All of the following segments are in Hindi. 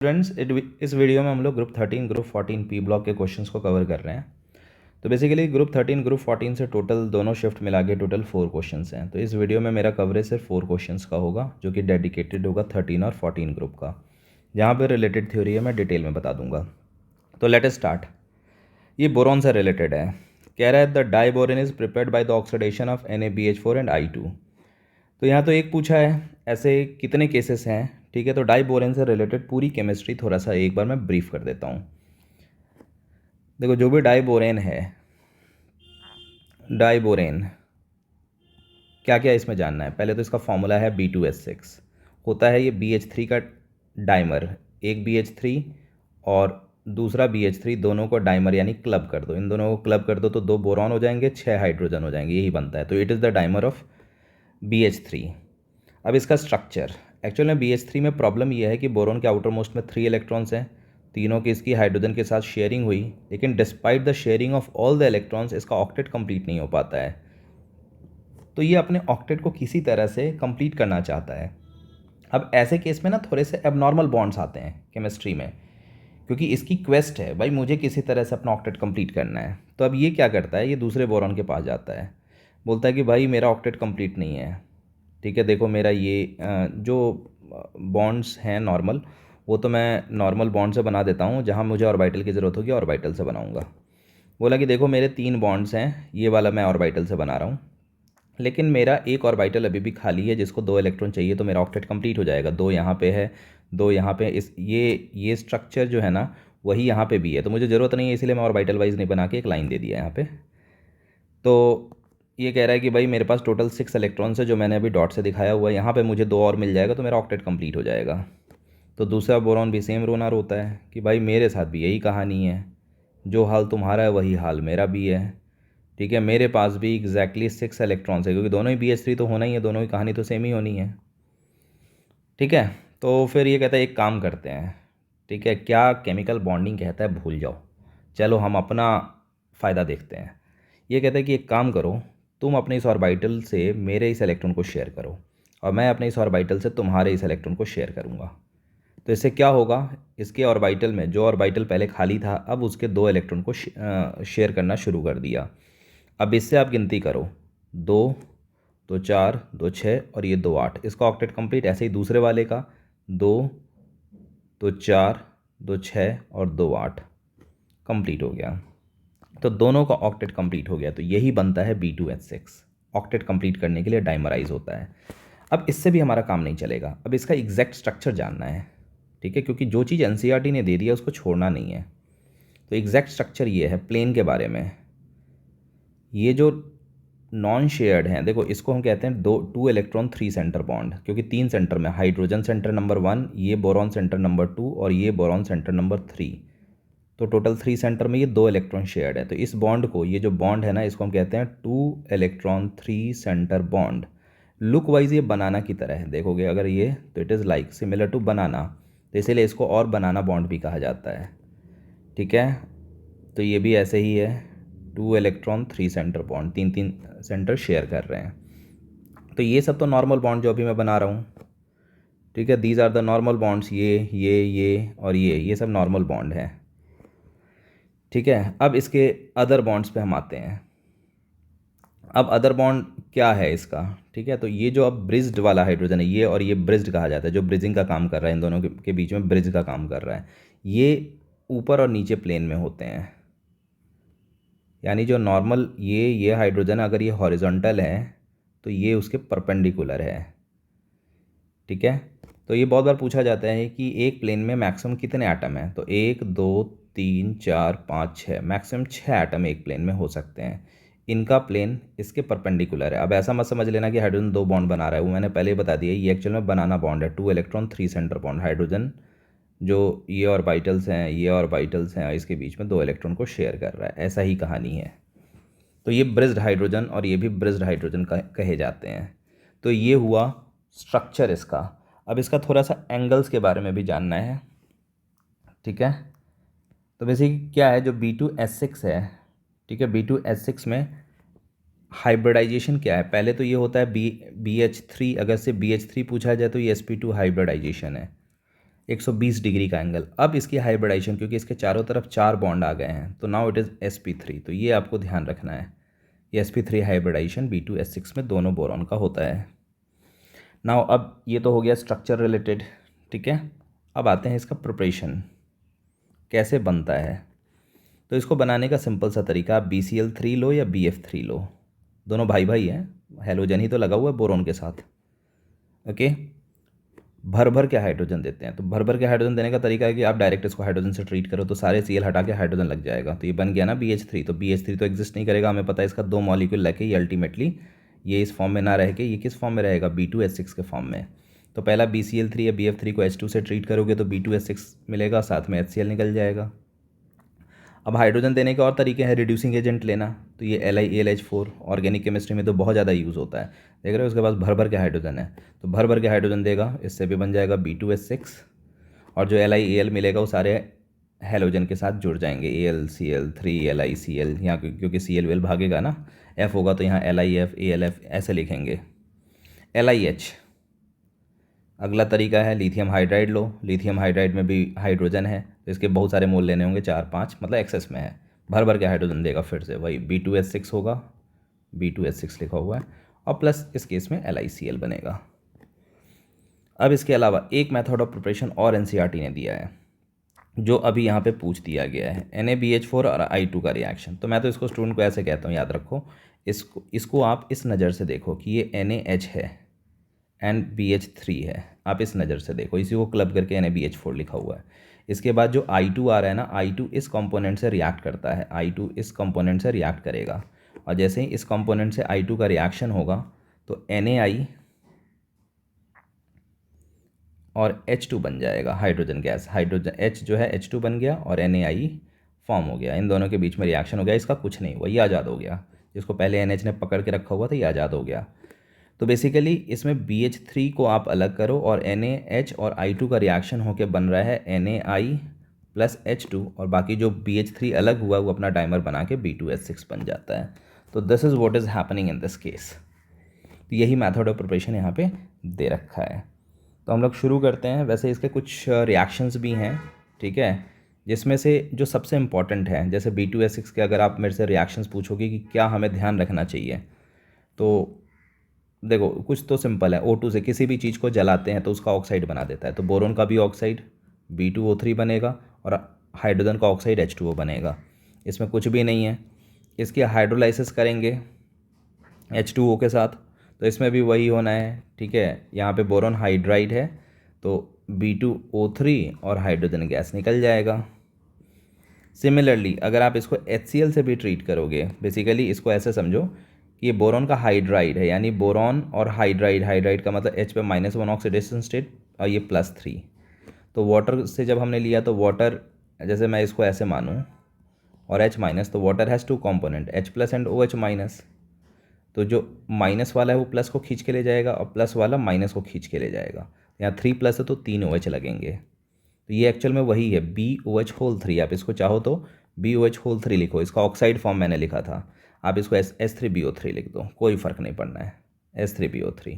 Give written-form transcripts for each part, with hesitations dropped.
फ्रेंड्स, इस वीडियो में हम लोग ग्रुप 13 ग्रुप 14 पी ब्लॉक के क्वेश्चंस को कवर कर रहे हैं। तो बेसिकली ग्रुप 13 ग्रुप 14 से टोटल दोनों शिफ्ट मिला के टोटल 4 क्वेश्चंस हैं। तो इस वीडियो में मेरा कवरेज सिर्फ 4 क्वेश्चंस का होगा, जो कि डेडिकेटेड होगा 13 और 14 ग्रुप का। जहाँ पर रिलेटेड थ्योरी है मैं डिटेल में बता दूंगा। तो लेट अस स्टार्ट। ये बोरॉन से रिलेटेड है। कह रहा है the diborane is prepared by the oxidation of NaBH4 and I2। तो यहाँ तो एक पूछा है, ऐसे कितने केसेस हैं। ठीक है, तो डाई बोरेन से रिलेटेड पूरी केमिस्ट्री थोड़ा सा एक बार मैं ब्रीफ कर देता हूँ। देखो, जो भी डाई बोरेन है, डाई बोरेन क्या क्या इसमें जानना है। पहले तो इसका फॉर्मूला है B2S6। होता है ये BH3 का डाइमर। एक BH3 और दूसरा BH3, दोनों को डाइमर यानी क्लब कर दो। इन दोनों को क्लब कर दो तो 2 बोरॉन हो जाएंगे, 6 हाइड्रोजन हो जाएंगे, यही बनता है। तो it is the dimer of BH3। अब इसका स्ट्रक्चर, एक्चुअल में BH3 में प्रॉब्लम यह है कि बोरॉन के आउटर मोस्ट में 3 इलेक्ट्रॉन्स हैं, तीनों की इसकी हाइड्रोजन के साथ शेयरिंग हुई, लेकिन despite the sharing of all the electrons इसका ऑक्टेट कंप्लीट नहीं हो पाता है। तो ये अपने ऑक्टेट को किसी तरह से कंप्लीट करना चाहता है। अब ऐसे केस में ना थोड़े से एबनॉर्मल बॉन्ड्स आते हैं केमिस्ट्री में, क्योंकि इसकी क्वेस्ट है भाई मुझे किसी तरह से अपना ऑक्टेट कंप्लीट करना है। तो अब ये क्या करता है, ये दूसरे बोरॉन के पास जाता है, बोलता है कि भाई मेरा ऑक्टेट कंप्लीट नहीं है। ठीक है, देखो मेरा ये जो बॉन्ड्स हैं नॉर्मल, वो तो मैं नॉर्मल बॉन्ड से बना देता हूँ, जहाँ मुझे ऑर्बिटल की ज़रूरत होगी ऑर्बिटल से बनाऊँगा। बोला कि देखो मेरे 3 बॉन्ड्स हैं, ये वाला मैं ऑर्बिटल से बना रहा हूँ, लेकिन मेरा एक ऑर्बिटल अभी भी खाली है जिसको 2 इलेक्ट्रॉन चाहिए, तो मेरा ऑक्टेट कंप्लीट हो जाएगा। 2 यहाँ पे है, 2 यहाँ पे, इस ये स्ट्रक्चर जो है ना वही यहाँ पे भी है, तो मुझे ज़रूरत नहीं है, इसीलिए मैं ऑर्बिटल वाइज नहीं बना के एक लाइन दे दिया यहाँ पे। तो ये कह रहा है कि भाई मेरे पास टोटल 6 इलेक्ट्रॉन्स है, जो मैंने अभी डॉट से दिखाया हुआ है, यहाँ पे मुझे 2 और मिल जाएगा तो मेरा ऑक्टेट कंप्लीट हो जाएगा। तो दूसरा बोरॉन भी सेम रोना रोता है कि भाई मेरे साथ भी यही कहानी है, जो हाल तुम्हारा है वही हाल मेरा भी है। ठीक है, मेरे पास भी एग्जैक्टली 6 इलेक्ट्रॉन्स है, क्योंकि दोनों ही BH3 तो होना ही है, दोनों की कहानी तो सेम ही होनी है। ठीक है, तो फिर ये कहता है एक काम करते हैं। ठीक है, क्या केमिकल बॉन्डिंग कहता है भूल जाओ, चलो हम अपना फ़ायदा देखते हैं। ये कहता है कि एक काम करो, तुम अपने इस ऑर्बिटल से मेरे इस इलेक्ट्रॉन को शेयर करो, और मैं अपने इस ऑर्बिटल से तुम्हारे इस इलेक्ट्रॉन को शेयर करूँगा। तो इससे क्या होगा, इसके ऑर्बिटल में जो ऑर्बिटल पहले खाली था, अब उसके 2 इलेक्ट्रॉन को शेयर करना शुरू कर दिया। अब इससे आप गिनती करो, 2 2 4 2 6 और ये 2 8, इसका ऑक्टेट कंप्लीट। ऐसे ही दूसरे वाले का 2 2 4 2 6 और 2 8 कंप्लीट हो गया। तो दोनों का ऑक्टेट कंप्लीट हो गया, तो यही बनता है B2H6। ऑक्टेट कंप्लीट करने के लिए डाइमराइज होता है। अब इससे भी हमारा काम नहीं चलेगा, अब इसका एग्जैक्ट स्ट्रक्चर जानना है। ठीक है, क्योंकि जो चीज़ NCERT ने दे दिया उसको छोड़ना नहीं है। तो एग्जैक्ट स्ट्रक्चर ये है प्लेन के बारे में। ये जो नॉन शेयर्ड हैं, देखो इसको हम कहते हैं 2 इलेक्ट्रॉन 3 सेंटर बॉन्ड, क्योंकि 3 सेंटर में हाइड्रोजन सेंटर नंबर 1, ये बोरॉन सेंटर नंबर 2 और ये बोरॉन सेंटर नंबर 3। तो टोटल 3 सेंटर में ये 2 इलेक्ट्रॉन शेयर्ड है। तो इस बॉन्ड को, ये जो बॉन्ड है ना, इसको हम कहते हैं 2 electron 3 center bond. Look wise ये बनाना की तरह है, देखोगे अगर ये, तो it is like similar to banana, तो इसीलिए इसको और बनाना बॉन्ड भी कहा जाता है। ठीक है, तो ये भी ऐसे ही है, 2 electron 3 center bond, 3 centre share कर रहे हैं। तो ये सब तो नॉर्मल बॉन्ड जो अभी मैं बना रहा हूँ। ठीक है, these are the normal bonds, ये और ये सब नॉर्मल बॉन्ड है। ठीक है, अब इसके अदर बॉन्ड्स पे हम आते हैं। अब अदर बॉन्ड क्या है इसका। ठीक है, तो ये जो अब ब्रिज्ड वाला हाइड्रोजन है, ये और ये ब्रिज्ड कहा जाता है, जो ब्रिजिंग का काम कर रहा है, इन दोनों के बीच में ब्रिज का काम कर रहा है। ये ऊपर और नीचे प्लेन में होते हैं, यानी जो नॉर्मल ये हाइड्रोजन अगर ये हॉरिजॉन्टल है तो ये उसके परपेंडिकुलर है। ठीक है, तो ये बहुत बार पूछा जाता है कि एक प्लेन में मैक्सिमम कितने एटम हैं, तो 1 2 3 4 5 6, मैक्सिमम 6 एटम एक प्लेन में हो सकते हैं। इनका प्लेन इसके परपेंडिकुलर है। अब ऐसा मत समझ लेना कि हाइड्रोजन 2 बॉन्ड बना रहा है, वो मैंने पहले ही बता दिया, ये एक्चुअल में बनाना बॉन्ड है, 2 इलेक्ट्रॉन 3 सेंटर बॉन्ड। हाइड्रोजन जो ये ऑर्बिटल्स हैं, ये ऑर्बिटल्स हैं, इसके बीच में 2 इलेक्ट्रॉन को शेयर कर रहा है, ऐसा ही कहानी है। तो ये ब्रिज्ड हाइड्रोजन और ये भी ब्रिज्ड हाइड्रोजन कहे जाते हैं। तो ये हुआ स्ट्रक्चर इसका। अब इसका थोड़ा सा एंगल्स के बारे में भी जानना है। ठीक है, तो बेसिकली क्या है जो B2S6 है। ठीक है, B2S6 में हाइब्रिडाइजेशन क्या है, पहले तो ये होता है BH3, अगर से BH3 पूछा जाए तो ये sp2 हाइब्रिडाइजेशन है। 120 डिग्री का एंगल। अब इसकी हाइब्रिडाइजेशन, क्योंकि इसके चारों तरफ 4 बॉन्ड आ गए हैं, तो नाउ इट इज़ sp3। तो ये आपको ध्यान रखना है, ये sp3 हाइब्रिडाइजेशन B2S6 में दोनों बोरॉन का होता है। नाउ अब ये तो हो गया स्ट्रक्चर रिलेटेड, ठीक है। अब आते हैं इसका प्रिपरेशन कैसे बनता है। तो इसको बनाने का सिंपल सा तरीका, आप BCl3 लो या BF3 लो, दोनों भाई भाई हैं, हेलोजन ही तो लगा हुआ है बोरोन के साथ। ओके, भर भर के हाइड्रोजन देते हैं। तो भर भर के हाइड्रोजन देने का तरीका है कि आप डायरेक्ट इसको हाइड्रोजन से ट्रीट करो, तो सारे Cl हटा के हाइड्रोजन लग जाएगा, तो ये बन गया ना BH3। तो BH3 तो एग्जिस्ट नहीं करेगा, हमें पता है इसका 2 मॉलिक्यूल लेके ये अल्टीमेटली ये इस फॉर्म में ना रह के ये किस फॉर्म में रहेगा, B2S6 के फॉर्म में। तो पहला BCl3 या BF3 को H2 से ट्रीट करोगे तो B2S6 मिलेगा, साथ में HCl निकल जाएगा। अब हाइड्रोजन देने के और तरीके हैं, रिड्यूसिंग एजेंट लेना, तो ये LiAlH4 ऑर्गेनिक केमिस्ट्री में तो बहुत ज़्यादा यूज़ होता है, देख रहे हो। उसके पास भर भर के हाइड्रोजन है, तो भर भर के हाइड्रोजन देगा, इससे भी बन जाएगा B2S6। और जो LiAl मिलेगा वो सारे हेलोजन के साथ जुड़ जाएंगे, AlCl3 LiCl, यहाँ क्योंकि Cl भागेगा ना, F होगा तो यहाँ LiF AlF ऐसे लिखेंगे। LiH अगला तरीका है, लिथियम हाइड्राइड लो, लिथियम हाइड्राइड में भी हाइड्रोजन है, तो इसके बहुत सारे मोल लेने होंगे, 4-5, मतलब एक्सेस में है, भर भर के हाइड्रोजन देगा, फिर से वही B2S6 होगा, B2S6 लिखा हुआ है, और प्लस इस केस में LiCl बनेगा। अब इसके अलावा एक मेथड ऑफ प्रिपरेशन और NCERT ने दिया है, जो अभी यहाँ पे पूछ दिया गया है, NaBH4 और I2 का रिएक्शन। तो मैं तो इसको स्टूडेंट को ऐसे कहता हूँ, याद रखो, इसको आप इस नज़र से देखो कि ये NaH है एंड BH3 है, आप इस नज़र से देखो, इसी को क्लब करके NaBH4 लिखा हुआ है। इसके बाद जो I2 आ रहा है ना, I2 इस कंपोनेंट से रिएक्ट करता है, I2 इस कंपोनेंट से रिएक्ट करेगा, और जैसे ही इस कंपोनेंट से I2 का रिएक्शन होगा तो NaI और H2 बन जाएगा, हाइड्रोजन गैस, हाइड्रोजन H जो है H2 बन गया और NaI फॉर्म हो गया, इन दोनों के बीच में रिएक्शन हो गया, इसका कुछ नहीं हुआ, ये आज़ाद हो गया, जिसको पहले NH ने पकड़ के रखा हुआ था ये आज़ाद हो गया। तो बेसिकली इसमें BH3 को आप अलग करो और NaH और I2 का रिएक्शन होकर बन रहा है NaI प्लस H2, और बाकी जो BH3 अलग हुआ वो अपना डाइमर बना के B2S6 बन जाता है। तो this is what is happening in this case. तो यही मेथड ऑफ प्रिपरेशन यहाँ पे दे रखा है। तो हम लोग शुरू करते हैं। वैसे इसके कुछ रिएक्शंस भी हैं, ठीक है, जिसमें से जो सबसे इम्पॉर्टेंट है, जैसे B2S6 के अगर आप मेरे से रिएक्शंस पूछोगे कि क्या हमें ध्यान रखना चाहिए, तो देखो कुछ तो सिंपल है, O2 से किसी भी चीज़ को जलाते हैं तो उसका ऑक्साइड बना देता है, तो बोरोन का भी ऑक्साइड B2O3 बनेगा और हाइड्रोजन का ऑक्साइड H2O बनेगा, इसमें कुछ भी नहीं है। इसकी हाइड्रोलाइसिस करेंगे H2O के साथ, तो इसमें भी वही होना है, ठीक है। यहाँ पे बोरोन हाइड्राइड है तो B2O3 और हाइड्रोजन गैस निकल जाएगा। सिमिलरली अगर आप इसको HCl से भी ट्रीट करोगे, बेसिकली इसको ऐसे समझो कि ये बोरॉन का हाइड्राइड है, यानी बोरॉन और हाइड्राइड, हाइड्राइड का मतलब H पे -1 ऑक्सीडेशन स्टेट और ये +3, तो वाटर से जब हमने लिया तो वाटर, जैसे मैं इसको ऐसे मानूँ और H-, तो water has 2 component H+ and OH-, तो जो माइनस वाला है वो प्लस को खींच के ले जाएगा और प्लस वाला माइनस को खींच के ले जाएगा। यहाँ 3+ है तो 3 OH लगेंगे, तो ये एक्चुअल में वही है BOH3। आप इसको चाहो तो BOH3 लिखो, इसका ऑक्साइड फॉर्म मैंने लिखा था, आप इसको S3BO3 लिख दो, कोई फ़र्क नहीं पड़ना है, S3BO3,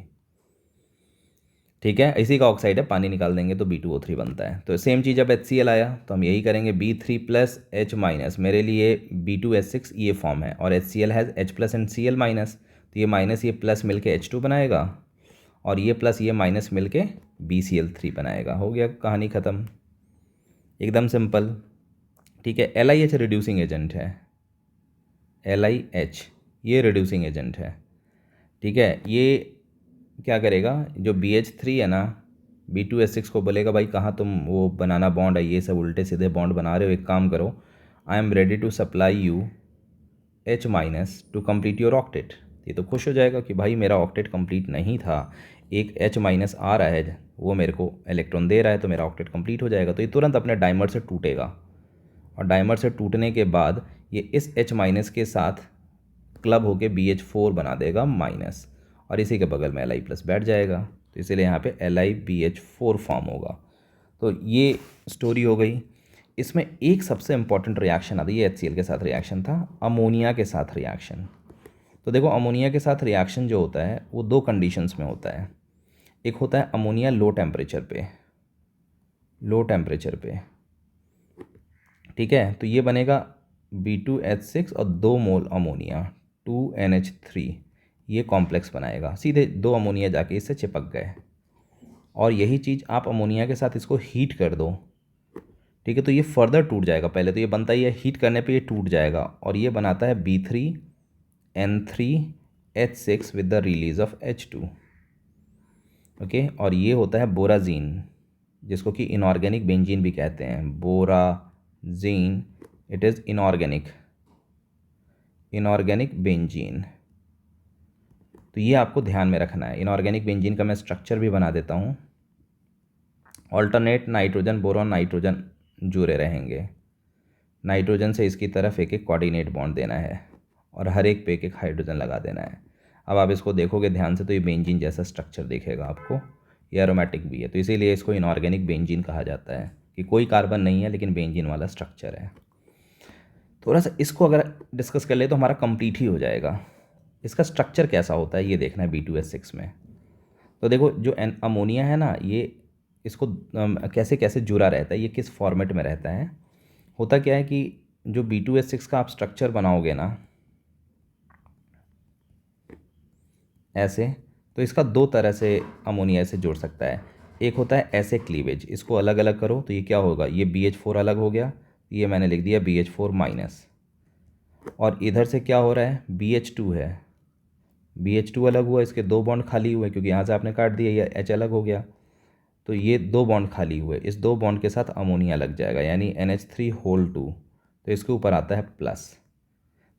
ठीक है। इसी का ऑक्साइड है, पानी निकाल देंगे तो B2O3 बनता है। तो सेम चीज़ जब HCl आया तो हम यही करेंगे, B3+ H-, मेरे लिए B2S6 ये फॉर्म है और HCl has H+ and Cl-, तो ये माइनस ये प्लस मिल के H2 बनाएगा और ये प्लस ये माइनस मिल के BCl3 बनाएगा। हो गया, कहानी ख़त्म, एकदम सिंपल, ठीक है। LiH रिड्यूसिंग एजेंट है, LiH ये रिड्यूसिंग एजेंट है, ठीक है। ये क्या करेगा, जो BH3 है ना, B2S6 को बोलेगा भाई कहाँ तुम वो बनाना बॉन्ड है, ये सब उल्टे सीधे बॉन्ड बना रहे हो, एक काम करो, I am ready to supply you H- to complete your octet. ये तो खुश हो जाएगा कि भाई मेरा ऑक्टेट कंप्लीट नहीं था, एक H- आ रहा है, वो मेरे को इलेक्ट्रॉन दे रहा है, तो मेरा ऑक्टेट कंप्लीट हो जाएगा। तो ये तुरंत अपने डाइमर से टूटेगा और डाइमर से टूटने के बाद ये इस H- के साथ क्लब होके BH4 बना देगा माइनस, और इसी के बगल में Li+ बैठ जाएगा, तो इसीलिए यहाँ पे LiBH4 फॉर्म होगा। तो ये स्टोरी हो गई। इसमें एक सबसे इम्पॉर्टेंट रिएक्शन आता है, ये HCl के साथ रिएक्शन था, अमोनिया के साथ रिएक्शन। तो देखो अमोनिया के साथ रिएक्शन जो होता है वो 2 कंडीशंस में होता है। एक होता है अमोनिया लो टेम्परेचर पे, लो टेम्परेचर पे, ठीक है। तो ये बनेगा B2H6 और 2 मोल अमोनिया 2NH3, ये कॉम्प्लेक्स बनाएगा। सीधे 2 अमोनिया जाके इससे चिपक गए, और यही चीज़ आप अमोनिया के साथ इसको हीट कर दो, ठीक है, तो ये फर्दर टूट जाएगा। पहले तो ये बनता ही है, हीट करने पे ये टूट जाएगा, और ये बनाता है B3N3H6 with the release of H2, okay. और ये होता है बोराजीन, जिसको कि इनऑर्गेनिक बेंजीन भी कहते हैं, borazine. It is inorganic benzene. तो ये आपको ध्यान में रखना है। इनऑर्गेनिक बेंजीन का मैं स्ट्रक्चर भी बना देता हूँ। ऑल्टरनेट नाइट्रोजन बोरॉन नाइट्रोजन जुड़े रहेंगे, नाइट्रोजन से इसकी तरफ एक एक कोऑर्डिनेट बॉन्ड देना है, और हर एक पे एक हाइड्रोजन लगा देना है। अब आप इसको देखोगे ध्यान से तो ये बेंजीन जैसा स्ट्रक्चर दिखेगा आपको। ये एरोमेटिक भी है, तो इसीलिए इसको इनऑर्गेनिक बेंजीन कहा जाता है, कि कोई कार्बन नहीं है लेकिन बेंजीन वाला स्ट्रक्चर है। थोड़ा सा इसको अगर डिस्कस कर ले तो हमारा कंप्लीट ही हो जाएगा। इसका स्ट्रक्चर कैसा होता है ये देखना है B2H6 में। तो देखो, जो अमोनिया है ना, ये इसको कैसे कैसे जुड़ा रहता है, ये किस फॉर्मेट में रहता है। होता क्या है कि जो B2H6 का आप स्ट्रक्चर बनाओगे ना ऐसे, तो इसका दो तरह से अमोनिया से जुड़ सकता है। एक होता है ऐसे क्लीवेज, इसको अलग अलग करो तो ये क्या होगा, ये BH4 अलग हो गया, ये मैंने लिख दिया BH4 माइनस। और इधर से क्या हो रहा है, BH2 है, BH2 अलग हुआ, इसके 2 बॉन्ड खाली हुए क्योंकि यहाँ से आपने काट दिया, ये H अलग हो गया, तो ये 2 बॉन्ड खाली हुए, इस 2 बॉन्ड के साथ अमोनिया लग जाएगा, यानी NH3 होल 2, तो इसके ऊपर आता है प्लस।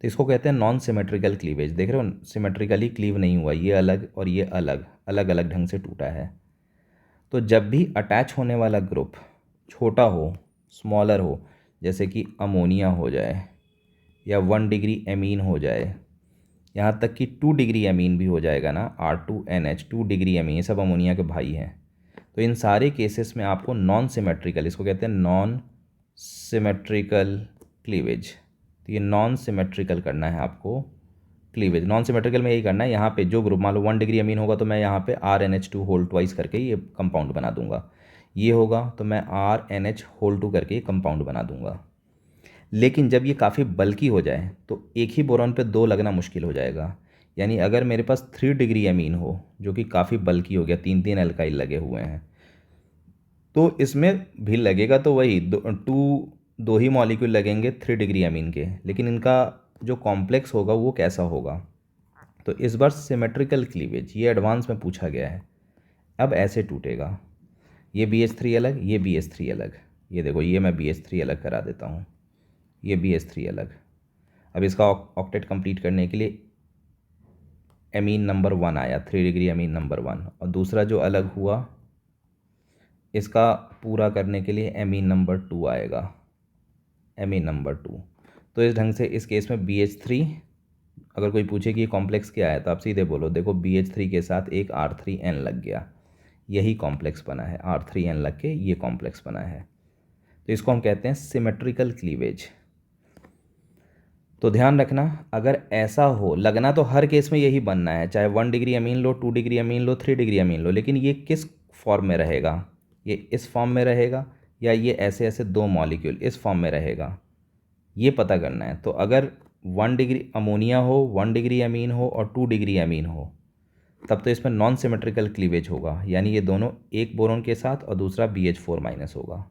तो इसको कहते हैं नॉन सिमेट्रिकल क्लीवेज। देख रहे हो, सिमेट्रिकली क्लीव नहीं हुआ, ये अलग और ये अलग अलग अलग ढंग से टूटा है। तो जब भी अटैच होने वाला ग्रुप छोटा हो, स्मॉलर हो, जैसे कि अमोनिया हो जाए या 1 डिग्री एमीन हो जाए, यहाँ तक कि 2 डिग्री एमीन भी हो जाएगा ना, R2NH 2 डिग्री एमीन, ये सब अमोनिया के भाई हैं। तो इन सारे केसेस में आपको नॉन सिमेट्रिकल, इसको कहते हैं नॉन सिमेट्रिकल क्लीवेज, तो ये नॉन सिमेट्रिकल करना है आपको क्लीवेज। नॉन सिमेट्रिकल में यही करना है, यहाँ पे जो ग्रुप मान लो 1 डिग्री अमीन होगा तो मैं यहाँ पे RNH2 होल ट्वाइस करके ये कंपाउंड बना दूंगा, ये होगा तो मैं RNH होल 2 करके ये कंपाउंड बना दूंगा। लेकिन जब ये काफ़ी बल्की हो जाए तो एक ही बोरॉन पे 2 लगना मुश्किल हो जाएगा। यानी अगर मेरे पास 3 डिग्री अमीन हो जो कि काफ़ी बल्की हो गया, 3 एल्काइल लगे हुए हैं, तो इसमें भी लगेगा तो वही दो ही मॉलिक्यूल लगेंगे 3 डिग्री अमीन के, लेकिन इनका जो कॉम्प्लेक्स होगा वो कैसा होगा। तो इस बार सिमेट्रिकल क्लीवेज ये एडवांस में पूछा गया है। अब ऐसे टूटेगा, ये BH3 अलग, ये BH3 अलग, ये देखो, ये मैं BH3 अलग करा देता हूँ, ये BH3 अलग। अब इसका ऑक्टेट कंप्लीट करने के लिए एमीन नंबर 1 आया, 3 डिग्री एमीन नंबर 1, और दूसरा जो अलग हुआ इसका पूरा करने के लिए एमीन नंबर 2 आएगा, एमीन नंबर 2। तो इस ढंग से इस केस में BH3, अगर कोई पूछे कि ये कॉम्प्लेक्स क्या है तो आप सीधे बोलो, देखो BH3 के साथ एक R3N लग गया, यही कॉम्प्लेक्स बना है, R3N लग के ये कॉम्प्लेक्स बना है। तो इसको हम कहते हैं सिमेट्रिकल क्लीवेज। तो ध्यान रखना, अगर ऐसा हो, लगना तो हर केस में यही बनना है, चाहे 1 डिग्री अमीन लो, 2 डिग्री अमीन लो, 3 डिग्री अमीन लो, लेकिन ये किस फॉर्म में रहेगा, ये इस फॉर्म में रहेगा या ये ऐसे ऐसे 2 मॉलिक्यूल इस फॉर्म में रहेगा, ये पता करना है। तो अगर 1 डिग्री अमोनिया हो, 1 डिग्री अमीन हो और 2 डिग्री अमीन हो, तब तो इसमें नॉन सिमेट्रिकल क्लीवेज होगा, यानी ये दोनों एक बोरोन के साथ और दूसरा BH4 माइनस होगा,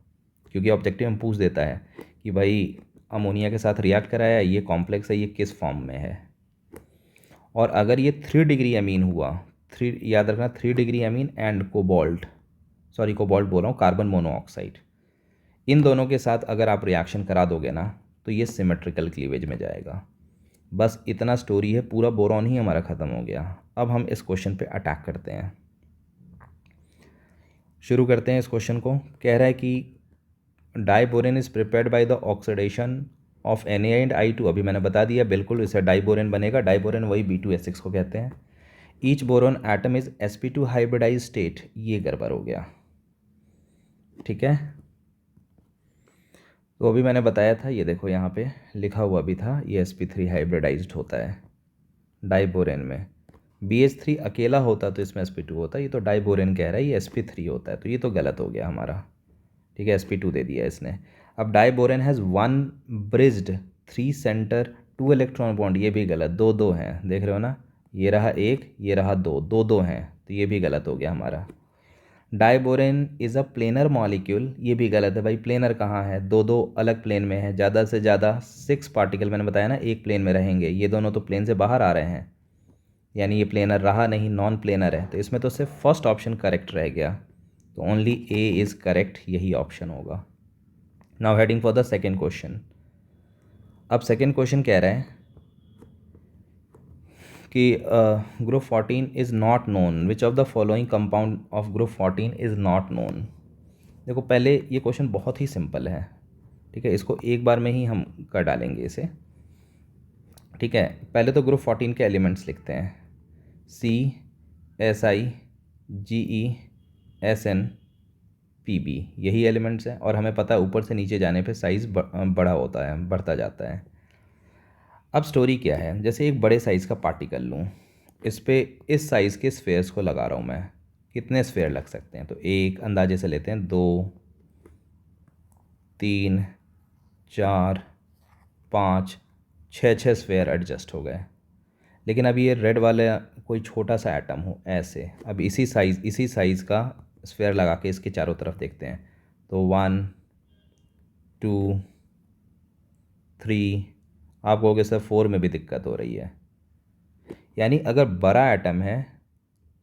क्योंकि ऑब्जेक्टिव में पूछ देता है कि भाई अमोनिया के साथ रिएक्ट कराया, ये कॉम्प्लेक्स है, ये किस फॉर्म में है। और अगर ये 3 डिग्री अमीन हुआ, 3 याद रखना, 3 degree amine and cobalt, sorry cobalt बोल रहा हूँ, कार्बन मोनोऑक्साइड, इन दोनों के साथ अगर आप रिएक्शन करा दोगे ना तो ये सिमेट्रिकल क्लीवेज में जाएगा। बस इतना स्टोरी है, पूरा बोरॉन ही हमारा ख़त्म हो गया। अब हम इस क्वेश्चन पे अटैक करते हैं, शुरू करते हैं इस क्वेश्चन को। कह रहा है कि diborane is prepared by the oxidation of Na and I2, अभी मैंने बता दिया, बिल्कुल इससे डाइबोरेन बनेगा। डाइबोरेन वही B2H6 को कहते हैं। Each boron atom is sp2 hybridise state, ये गड़बड़ हो गया, ठीक है। तो अभी मैंने बताया था, ये देखो यहाँ पे लिखा हुआ भी था, ये sp3 हाइब्रिडाइज्ड होता है डाइबोरेन में। BH3 अकेला होता तो इसमें sp2 होता, ये तो डाइबोरेन कह रहा है, ये sp3 होता है, तो ये तो गलत हो गया हमारा, ठीक है, sp2 दे दिया इसने। अब diborane has 1 bridged 3 centre 2 electron bond, ये भी गलत, दो दो हैं, देख रहे हो ना, ये रहा एक, ये रहा दो, दो दो हैं, तो ये भी गलत हो गया हमारा। Diborane is a planar molecule, ये भी गलत है भाई, प्लेनर कहाँ है, दो दो अलग प्लेन में है, ज़्यादा से ज़्यादा 6 पार्टिकल मैंने बताया ना एक प्लेन में रहेंगे, ये दोनों तो प्लेन से बाहर आ रहे हैं, यानी ये प्लेनर रहा नहीं, नॉन प्लेनर है, तो इसमें तो सिर्फ फर्स्ट ऑप्शन करेक्ट रह गया, तो ओनली ए इज़ करेक्ट, यही ऑप्शन होगा। Now heading for the second question. अब सेकेंड क्वेश्चन कह रहा है कि group 14 is not known, which of the following compound of group 14 is not known. देखो पहले ये क्वेश्चन बहुत ही सिंपल है, ठीक है, इसको एक बार में ही हम कर डालेंगे इसे, ठीक है। पहले तो ग्रुप 14 के एलिमेंट्स लिखते हैं, C S I G E S N P B, यही एलिमेंट्स हैं, और हमें पता है ऊपर से नीचे जाने पे साइज़ बड़ा होता है, बढ़ता जाता है। अब स्टोरी क्या है, जैसे एक बड़े साइज़ का पार्टिकल लूँ, इस पे इस साइज़ के स्फेयर्स को लगा रहा हूँ मैं, कितने स्फेयर लग सकते हैं, तो एक अंदाजे से लेते हैं, 2 3 4 5 6 स्फेयर एडजस्ट हो गए। लेकिन अब ये रेड वाला कोई छोटा सा एटम हो ऐसे, अब इसी साइज़ का स्फेयर लगा के इसके चारों तरफ देखते हैं, तो 1 2 3, आप कहोगे सर 4 में भी दिक्कत हो रही है, यानी अगर बड़ा एटम है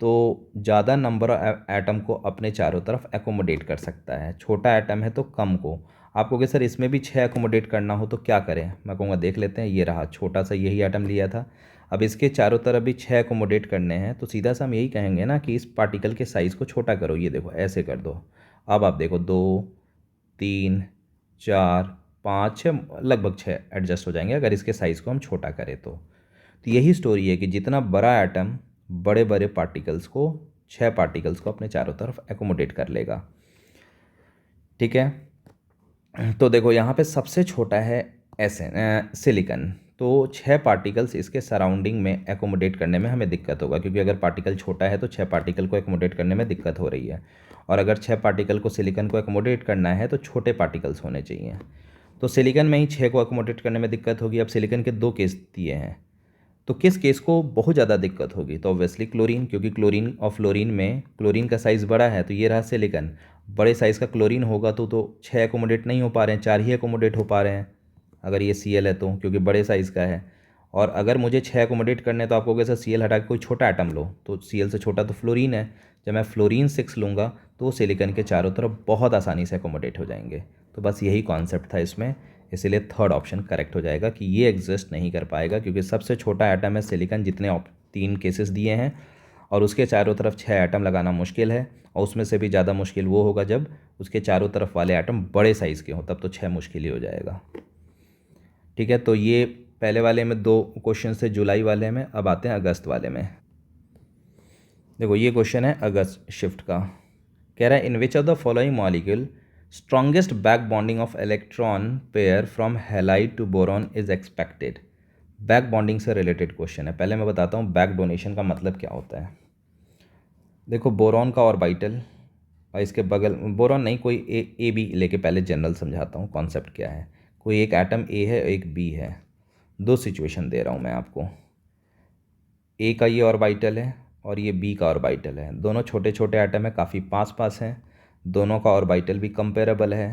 तो ज़्यादा नंबर एटम को अपने चारों तरफ एकोमोडेट कर सकता है, छोटा एटम है तो कम को। आप कहोगे सर इसमें भी 6 एकोमोडेट करना हो तो क्या करें, मैं कहूँगा देख लेते हैं, ये रहा छोटा सा यही एटम लिया था, अब इसके चारों तरफ भी 6 एकोमोडेट करने हैं, तो सीधा सा हम यही कहेंगे ना कि इस पार्टिकल के साइज़ को छोटा करो, ये देखो ऐसे कर दो। अब आप देखो 2 3 4 5 6, लगभग 6 एडजस्ट हो जाएंगे अगर इसके साइज़ को हम छोटा करें तो यही स्टोरी है कि जितना बड़ा एटम बड़े बड़े पार्टिकल्स को, 6 पार्टिकल्स को अपने चारों तरफ एकोमोडेट कर लेगा, ठीक है। तो देखो यहाँ पे सबसे छोटा है सिलिकन, तो 6 पार्टिकल्स इसके सराउंडिंग में एकोमोडेट करने में हमें दिक्कत होगा, क्योंकि अगर पार्टिकल छोटा है तो 6 पार्टिकल को एकोमोडेट करने में दिक्कत हो रही है, और अगर 6 पार्टिकल को सिलिकन को एकोमोडेट करना है तो छोटे पार्टिकल्स होने चाहिए, तो सिलिकन में ही 6 को एकोमोडेट करने में दिक्कत होगी। अब सिलिकन के 2 केस दिए हैं, तो किस केस को बहुत ज़्यादा दिक्कत होगी, तो ऑब्वियसली क्लोरीन, क्योंकि क्लोरीन और फ्लोरीन में क्लोरीन का साइज़ बड़ा है, तो ये रहा सिलिकन, बड़े साइज़ का क्लोरीन होगा तो 6 एकोमोडेट नहीं हो पा रहे हैं, 4 ही एकोमोडेट हो पा रहे हैं अगर ये Cl है तो, क्योंकि बड़े साइज़ का है। और अगर मुझे 6 एकोमोडेट करने तो आप कहोगे सर Cl हटा के कोई छोटा आइटम लो, तो Cl से छोटा तो फ्लोरीन है, जब मैं फ्लोरीन 6 लूँगा तो वो सिलिकन के चारों तरफ बहुत आसानी से एकोमोडेट हो जाएंगे। तो बस यही कॉन्सेप्ट था इसमें, इसीलिए थर्ड ऑप्शन करेक्ट हो जाएगा कि ये एग्जिस्ट नहीं कर पाएगा, क्योंकि सबसे छोटा एटम है सिलिकन, जितने 3 केसेस दिए हैं, और उसके चारों तरफ 6 एटम लगाना मुश्किल है, और उसमें से भी ज़्यादा मुश्किल वो होगा जब उसके चारों तरफ वाले एटम बड़े साइज़ के हों, तब तो 6 मुश्किल ही हो जाएगा, ठीक है। तो ये पहले वाले में 2 क्वेश्चन थे जुलाई वाले में, अब आते हैं अगस्त वाले में। देखो ये क्वेश्चन है अगस्त शिफ्ट का, कह रहा है in which of the following molecule strongest back bonding of electron pair from halide to boron is expected. Back bonding से रिलेटेड क्वेश्चन है, पहले मैं बताता हूँ बैक डोनेशन का मतलब क्या होता है। देखो बोरॉन का ऑर्बिटल और इसके बगल, बोरॉन नहीं कोई ए बी लेके पहले जनरल समझाता हूँ कॉन्सेप्ट क्या है। कोई एक एटम ए है एक बी है, 2 सिचुएशन दे रहा हूँ मैं आपको, ए का ये ऑर्बिटल है और ये बी का ऑर्बिटल है, दोनों छोटे छोटे एटम है, काफ़ी पास पास हैं, दोनों का ऑर्बिटल भी कंपेरेबल है,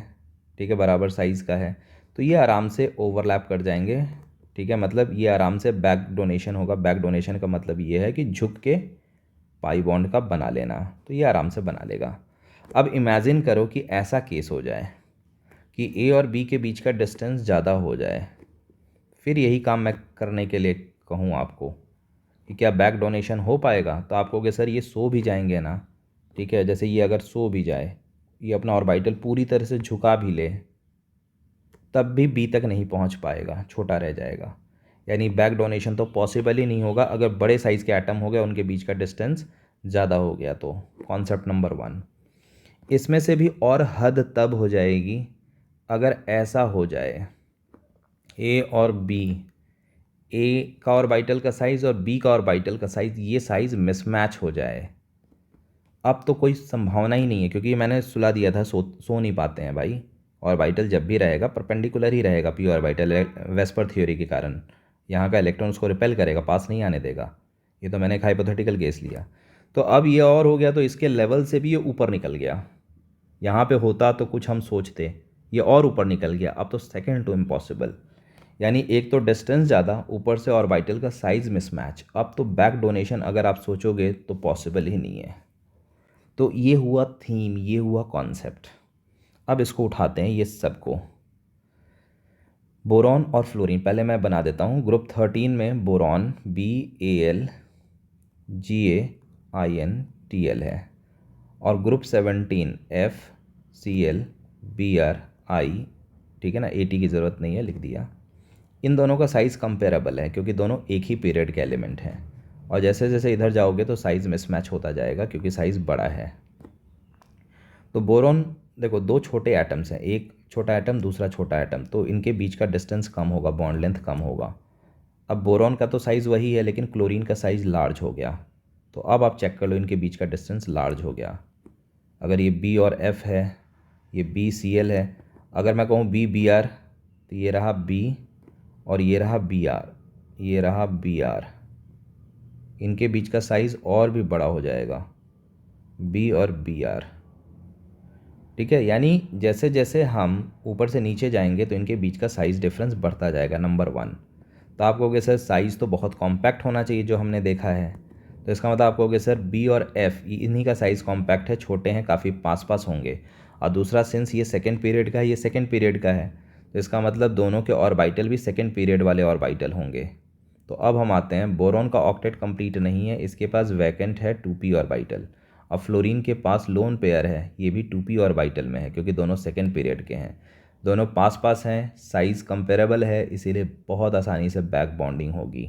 ठीक है, बराबर साइज़ का है, तो ये आराम से ओवरलैप कर जाएंगे, ठीक है, मतलब ये आराम से बैक डोनेशन होगा। बैक डोनेशन का मतलब ये है कि झुक के पाई बॉन्ड का बना लेना, तो ये आराम से बना लेगा। अब इमेजिन करो कि ऐसा केस हो जाए कि ए और बी के बीच का डिस्टेंस ज़्यादा हो जाए, फिर यही काम मैं करने के लिए कहूँ आपको कि क्या बैक डोनेशन हो पाएगा, तो आप कहोगे सर ये सो भी जाएंगे ना, ठीक है, जैसे ये अगर सो भी जाए, ये अपना ऑर्बिटल पूरी तरह से झुका भी ले, तब भी बी तक नहीं पहुंच पाएगा, छोटा रह जाएगा, यानी बैक डोनेशन तो पॉसिबल ही नहीं होगा अगर बड़े साइज़ के एटम हो गया, उनके बीच का डिस्टेंस ज़्यादा हो गया तो। Concept number 1। इसमें से भी और हद तब हो जाएगी अगर ऐसा हो जाए ए और बी, ए का ऑर्बिटल का साइज़ और बी का ऑर्बिटल का साइज़, ये साइज़ मिसमैच हो जाए। अब तो कोई संभावना ही नहीं है, क्योंकि मैंने सुला दिया था, सो नहीं पाते हैं भाई। ऑर्बिटल जब भी रहेगा परपेंडिकुलर ही रहेगा पी ऑर्बिटल, वेस्पर थ्योरी के कारण यहाँ का इलेक्ट्रॉन उसको रिपेल करेगा, पास नहीं आने देगा। ये तो मैंने एक हाइपोथेटिकल केस लिया। तो अब ये और हो गया, तो इसके लेवल से भी ये ऊपर निकल गया। यहाँ पे होता तो कुछ हम सोचते, ये और ऊपर निकल गया, अब तो सेकेंड टू इम्पॉसिबल। यानी एक तो डिस्टेंस ज़्यादा, ऊपर से ऑर्बिटल का साइज़ मिसमैच, अब तो बैक डोनेशन अगर आप सोचोगे तो पॉसिबल ही नहीं है। तो ये हुआ थीम, ये हुआ कॉन्सेप्ट। अब इसको उठाते हैं ये सबको, बोरॉन और फ्लोरीन। पहले मैं बना देता हूँ। ग्रुप 13 में बोरॉन BAl GaInTl है, और ग्रुप 17 FCl BrI, ठीक है ना, AT की ज़रूरत नहीं है, लिख दिया। इन दोनों का साइज़ कंपेरेबल है क्योंकि दोनों एक ही पीरियड के एलिमेंट हैं, और जैसे जैसे इधर जाओगे तो साइज़ मिसमैच होता जाएगा क्योंकि साइज़ बड़ा है। तो बोरॉन देखो, दो छोटे एटम्स हैं, एक छोटा एटम दूसरा छोटा एटम, तो इनके बीच का डिस्टेंस कम होगा, बॉन्ड लेंथ कम होगा। अब बोरॉन का तो साइज़ वही है, लेकिन क्लोरीन का साइज़ लार्ज हो गया। तो अब आप चेक कर लो, इनके बीच का डिस्टेंस लार्ज हो गया। अगर ये B और F है, ये BCl है, अगर मैं कहूँ BBr, तो ये रहा B और ये रहा Br, ये रहा Br। इनके बीच का साइज़ और भी बड़ा हो जाएगा, B और Br, ठीक है। यानी जैसे जैसे हम ऊपर से नीचे जाएंगे तो इनके बीच का साइज़ डिफरेंस बढ़ता जाएगा, नंबर 1। तो आप कहोगे सर साइज़ तो बहुत कॉम्पैक्ट होना चाहिए जो हमने देखा है, तो इसका मतलब आप कहोगे सर B और F इन्हीं का साइज़ कॉम्पैक्ट है, छोटे हैं, काफ़ी पास पास होंगे। और दूसरा सिंस ये सेकेंड पीरियड का है, ये सेकेंड पीरियड का है, तो इसका मतलब दोनों के ऑर्बिटल भी सेकेंड पीरियड वाले ऑर्बिटल होंगे। तो अब हम आते हैं, बोरॉन का ऑक्टेट कंप्लीट नहीं है, इसके पास वैकेंट है 2p ऑर्बिटल। अब फ्लोरीन के पास लोन पेयर है, ये भी 2p ऑर्बिटल में है क्योंकि दोनों सेकेंड पीरियड के हैं, दोनों पास पास हैं, साइज़ कंपेरेबल है, इसीलिए बहुत आसानी से बैक बॉन्डिंग होगी।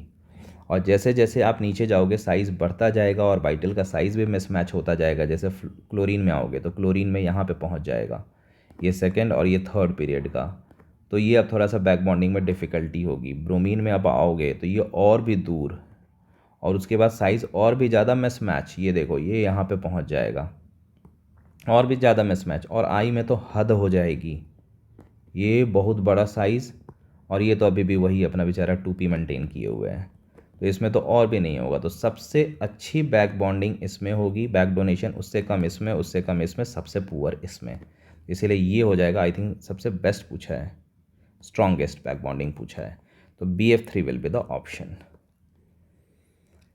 और जैसे जैसे आप नीचे जाओगे साइज़ बढ़ता जाएगा, और ऑर्बिटल का साइज़ भी मिसमैच होता जाएगा। जैसे क्लोरीन में आओगे तो क्लोरीन में यहाँ पे पहुँच जाएगा, ये सेकेंड और ये थर्ड पीरियड का, तो ये अब थोड़ा सा बैक बॉन्डिंग में डिफ़िकल्टी होगी। ब्रोमीन में अब आओगे तो ये और भी दूर, और उसके बाद साइज़ और भी ज़्यादा मिसमैच, ये देखो ये यहाँ पे पहुँच जाएगा, और भी ज़्यादा मिसमैच, और आई में तो हद हो जाएगी, ये बहुत बड़ा साइज़, और ये तो अभी भी वही अपना बेचारा 2p मेंटेन किए हुए हैं, तो इसमें तो और भी नहीं होगा। तो सबसे अच्छी बैक बॉन्डिंग इसमें होगी, बैक डोनेशन उससे कम इसमें, उससे कम इसमें, सबसे पुअर इसमें, इसीलिए ये हो जाएगा। आई थिंक सबसे बेस्ट पूछा है, स्ट्रॉन्गेस्ट बैक बॉन्डिंग पूछा है, तो BF3 will be the option.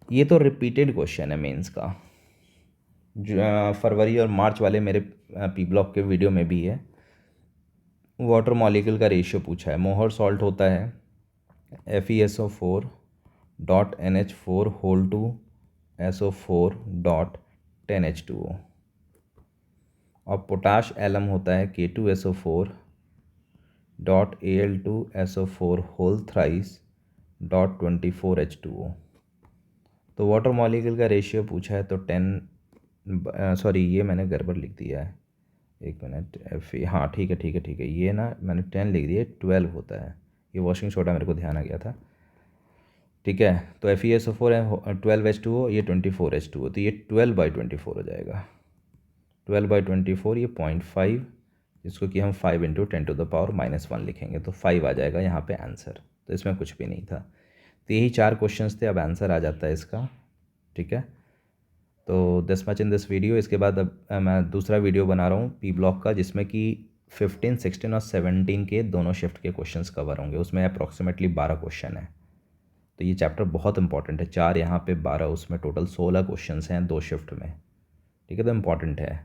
ये तो रिपीटेड क्वेश्चन है मेंस का, फरवरी और मार्च वाले मेरे P ब्लॉक के वीडियो में भी है। वाटर मॉलिक्यूल का रेशियो पूछा है। मोहर सॉल्ट होता है FeSO4 dot NH4 whole to SO4 dot 10H2O, और पोटाश एलम होता है K2SO4 dot Al2SO4 whole thrice dot 24H2O। तो वाटर मॉलिक्यूल का रेशियो पूछा है, तो 10, सॉरी ये मैंने गड़बड़ लिख दिया है, एक मिनट, हाँ ठीक है ठीक है ठीक है, ये ना मैंने 10 लिख दिया, 12 होता है, ये वॉशिंग सोडा मेरे को ध्यान आ गया था, ठीक है। तो FeSO4 है 12H2O, ये 24H2O, तो ये 12/24 हो जाएगा, 12/24, ये 0.5, जिसको कि हम 5 × 10⁻⁻1 लिखेंगे, तो 5 आ जाएगा यहाँ पे आंसर। तो इसमें कुछ भी नहीं था, तो यही 4 क्वेश्चंस थे, अब आंसर आ जाता है इसका, ठीक है। तो this much in this video. इसके बाद अब मैं दूसरा वीडियो बना रहा हूँ P ब्लॉक का, जिसमें कि 15, 16 और 17 के दोनों शिफ्ट के क्वेश्चंस कवर होंगे। उसमें अप्रॉक्सीमेटली 12 क्वेश्चन है, तो ये चैप्टर बहुत इंपॉर्टेंट है, 4 यहाँ पे 12 उसमें, टोटल 16 क्वेश्चंस हैं 2 शिफ्ट में, ठीक है, तो इम्पॉर्टेंट है।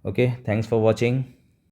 Okay, thanks for watching.